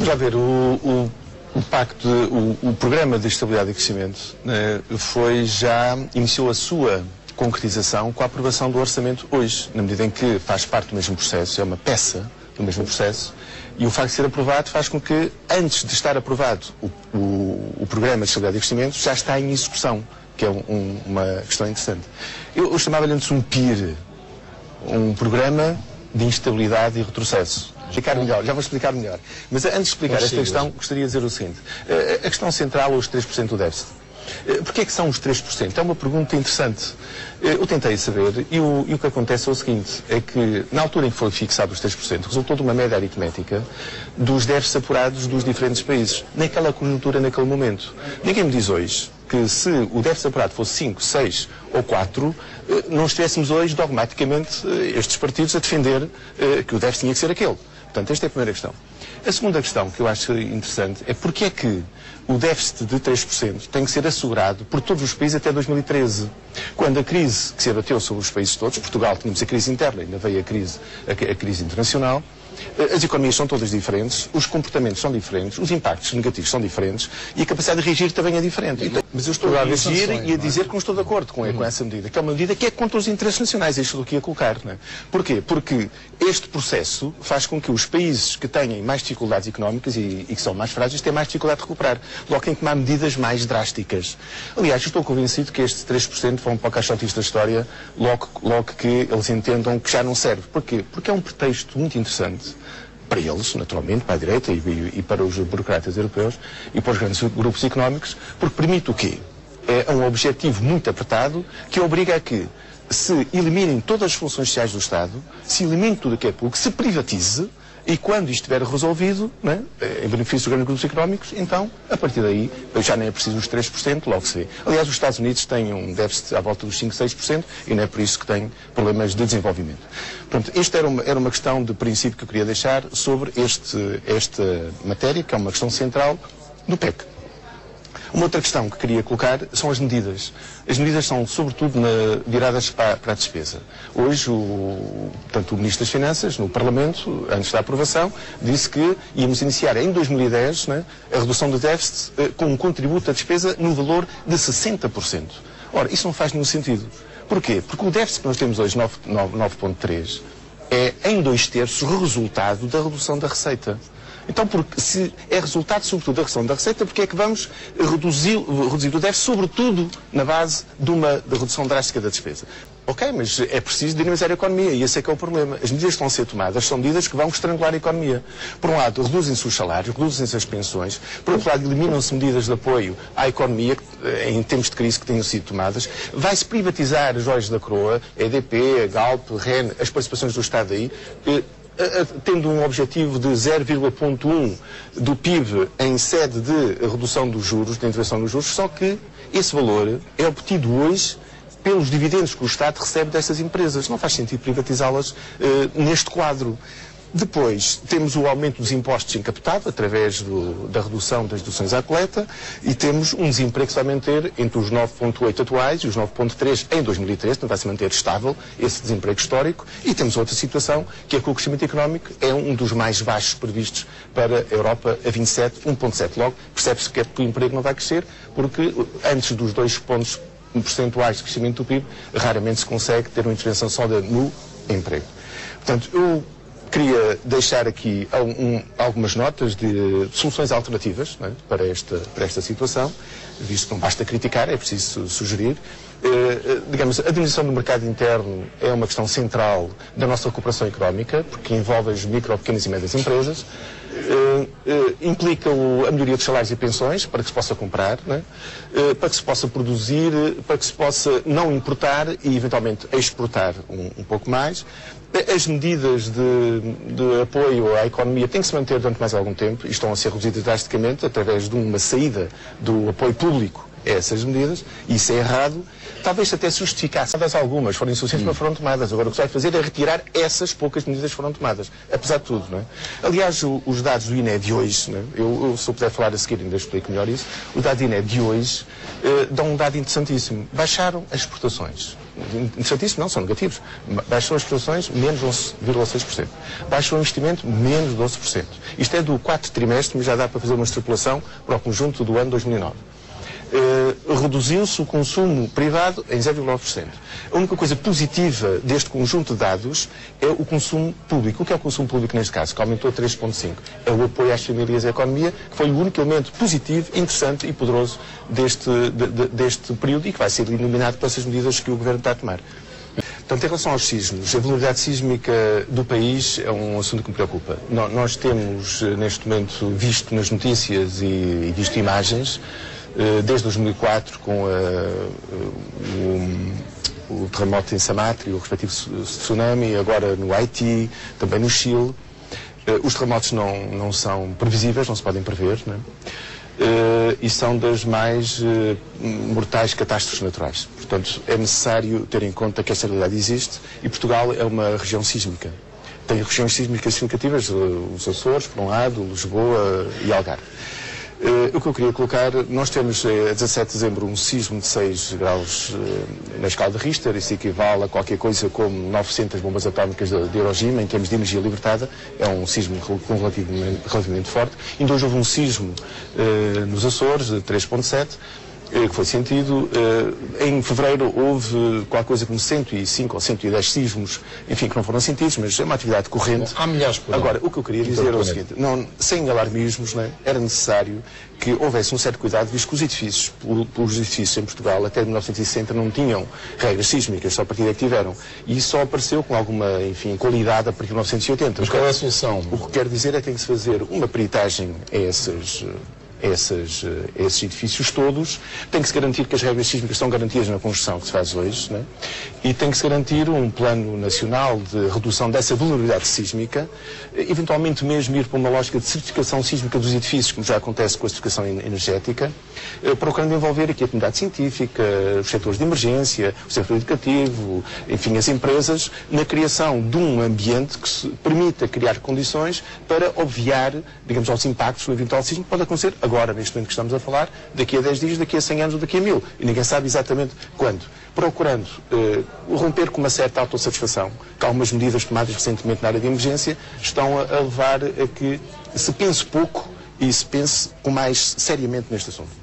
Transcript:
Vamos lá ver, o pacto, o programa de estabilidade e crescimento iniciou a sua concretização com a aprovação do orçamento hoje, na medida em que faz parte do mesmo processo, é uma peça do mesmo processo, e o facto de ser aprovado faz com que, antes de estar aprovado o programa de estabilidade e crescimento, já está em execução, que é uma questão interessante. Eu chamava-lhe antes um PIR, um programa de instabilidade e retrocesso. Já vou explicar melhor. Mas antes de explicar esta questão, gostaria de dizer o seguinte. A questão central é os 3% do déficit. Porquê é que são os 3%? É uma pergunta interessante. Eu tentei saber e o que acontece é o seguinte, é que na altura em que foi fixado os 3%, resultou de uma média aritmética dos déficits apurados dos diferentes países, naquela conjuntura, naquele momento. Ninguém me diz hoje que se o déficit apurado fosse 5, 6 ou 4, não estivéssemos hoje dogmaticamente estes partidos a defender que o déficit tinha que ser aquele. Portanto, esta é a primeira questão. A segunda questão que eu acho interessante é porque é que o déficit de 3% tem que ser assegurado por todos os países até 2013, quando a crise que se abateu sobre os países todos, Portugal tínhamos a crise interna, ainda veio a crise internacional, as economias são todas diferentes, os comportamentos são diferentes, os impactos negativos são diferentes e a capacidade de reagir também é diferente. Mas eu estou a reagir e a dizer que não estou de acordo com essa medida, que é uma medida que é contra os interesses nacionais, é isto que eu ia colocar. Não é? Porquê? Porque este processo faz com que os países que têm mais dificuldades económicas e que são mais frágeis tenham mais dificuldade de recuperar, logo têm que tomar medidas mais drásticas. Aliás, eu estou convencido que estes 3% vão para o caixote da história logo que eles entendam que já não serve. Porquê? Porque é um pretexto muito interessante para eles, naturalmente, para a direita e para os burocratas europeus e para os grandes grupos económicos, porque permite o quê? É um objetivo muito apertado que obriga a que se eliminem todas as funções sociais do Estado, se elimine tudo o que é público, se privatize e quando isto estiver resolvido, né, em benefício dos grandes grupos económicos, então, a partir daí, já nem é preciso os 3%, logo se vê. Aliás, os Estados Unidos têm um déficit à volta dos 5, 6% e não é por isso que têm problemas de desenvolvimento. Portanto, esta era uma questão de princípio que eu queria deixar sobre esta matéria, que é uma questão central do PEC. Uma outra questão que queria colocar são as medidas. As medidas são, sobretudo, viradas para a despesa. Hoje, o Ministro das Finanças, no Parlamento, antes da aprovação, disse que íamos iniciar em 2010 né, a redução do déficit com um contributo à despesa no valor de 60%. Ora, isso não faz nenhum sentido. Porquê? Porque o déficit que nós temos hoje, 9,3, é em 2/3 resultado da redução da receita. Então, porque se é resultado, sobretudo, da redução da receita, porque é que vamos reduzir o déficit, sobretudo, na base da redução drástica da despesa? Ok, mas é preciso dinamizar a economia e esse é que é o problema. As medidas que estão a ser tomadas são medidas que vão estrangular a economia. Por um lado, reduzem-se os salários, reduzem-se as pensões. Por outro lado, eliminam-se medidas de apoio à economia, em tempos de crise que tenham sido tomadas. Vai-se privatizar as joias da coroa, EDP, Galp, REN, as participações do Estado aí, tendo um objetivo de 0,1 do PIB em sede de redução dos juros, de intervenção nos juros, só que esse valor é obtido hoje pelos dividendos que o Estado recebe dessas empresas. Não faz sentido privatizá-las neste quadro. Depois, temos o aumento dos impostos em capital, através da redução das deduções à coleta, e temos um desemprego que se vai manter entre os 9,8 atuais e os 9,3 em 2013, portanto vai se manter estável esse desemprego histórico, e temos outra situação, que é que o crescimento económico é um dos mais baixos previstos para a Europa a 27, 1,7. Logo, percebe-se que o emprego não vai crescer, porque antes dos 2 pontos percentuais de crescimento do PIB, raramente se consegue ter uma intervenção sólida no emprego. Portanto, eu queria deixar aqui algumas notas de soluções alternativas, não é, para esta situação, visto que não basta criticar, é preciso sugerir. Digamos, a dimensão do mercado interno é uma questão central da nossa recuperação económica, porque envolve as micro, pequenas e médias empresas. Implica a melhoria dos salários e pensões, para que se possa comprar, né? Para que se possa produzir, para que se possa não importar e eventualmente exportar um pouco mais. As medidas de apoio à economia têm que se manter durante mais algum tempo e estão a ser reduzidas drasticamente através de uma saída do apoio público a essas medidas, e isso é errado, talvez até se justificasse. Algumas foram insuficientes, mas foram tomadas. Agora o que se vai fazer é retirar essas poucas medidas que foram tomadas, apesar de tudo. Não é? Aliás, os dados do INE de hoje, não é? Se eu puder falar a seguir, ainda explico melhor isso, os dados do INE de hoje dão um dado interessantíssimo. Baixaram as exportações. Interessantíssimo, não, são negativos. Baixam as exportações, menos 11,6%. Baixam o investimento, menos 12%. Isto é do quarto trimestre, mas já dá para fazer uma extrapolação para o conjunto do ano 2009. Reduziu-se o consumo privado em 0,9%. A única coisa positiva deste conjunto de dados é o consumo público. O que é o consumo público neste caso? Que aumentou 3,5%. É o apoio às famílias e à economia, que foi o único elemento positivo, interessante e poderoso deste período e que vai ser iluminado por essas medidas que o Governo está a tomar. Portanto, em relação aos sismos, a vulnerabilidade sísmica do país é um assunto que me preocupa. Nós temos, neste momento, visto nas notícias e visto imagens, desde 2004, com o terremoto em Samatri, o respectivo tsunami, agora no Haiti, também no Chile. Os terremotos não são previsíveis, não se podem prever, não é? E são das mais mortais catástrofes naturais. Portanto, é necessário ter em conta que esta realidade existe e Portugal é uma região sísmica. Tem regiões sísmicas significativas, os Açores, por um lado, Lisboa e Algarve. O que eu queria colocar, nós temos a 17 de dezembro um sismo de 6 graus na escala de Richter, isso equivale a qualquer coisa como 900 bombas atómicas de Hiroshima, em termos de energia libertada, é um sismo relativamente forte. Ainda hoje houve um sismo nos Açores, de 3,7, que foi sentido. Em fevereiro houve qualquer coisa como 105 ou 110 sismos, enfim, que não foram sentidos, mas é uma atividade corrente. Há milhares por ano. Agora, o que eu queria dizer é o seguinte, sem alarmismos, né, era necessário que houvesse um certo cuidado, visto que os edifícios, pelos edifícios em Portugal, até 1960, não tinham regras sísmicas, só a partir daí que tiveram. E isso só apareceu com alguma, enfim, qualidade a partir de 1980. Mas qual é a solução? O que quero dizer é que tem que se fazer uma peritagem a esses edifícios todos, tem que se garantir que as regras sísmicas estão garantidas na construção que se faz hoje, né? E tem que se garantir um plano nacional de redução dessa vulnerabilidade sísmica, eventualmente mesmo ir para uma lógica de certificação sísmica dos edifícios, como já acontece com a certificação energética, procurando envolver aqui a comunidade científica, os setores de emergência, o setor educativo, enfim, as empresas, na criação de um ambiente que se permita criar condições para obviar, digamos, aos impactos do eventual sismo que pode acontecer agora, neste momento que estamos a falar, daqui a 10 dias, daqui a 100 anos ou daqui a 1000. E ninguém sabe exatamente quando. Procurando romper com uma certa autossatisfação, que algumas medidas tomadas recentemente na área de emergência estão a levar a que se pense pouco e se pense com mais seriamente neste assunto.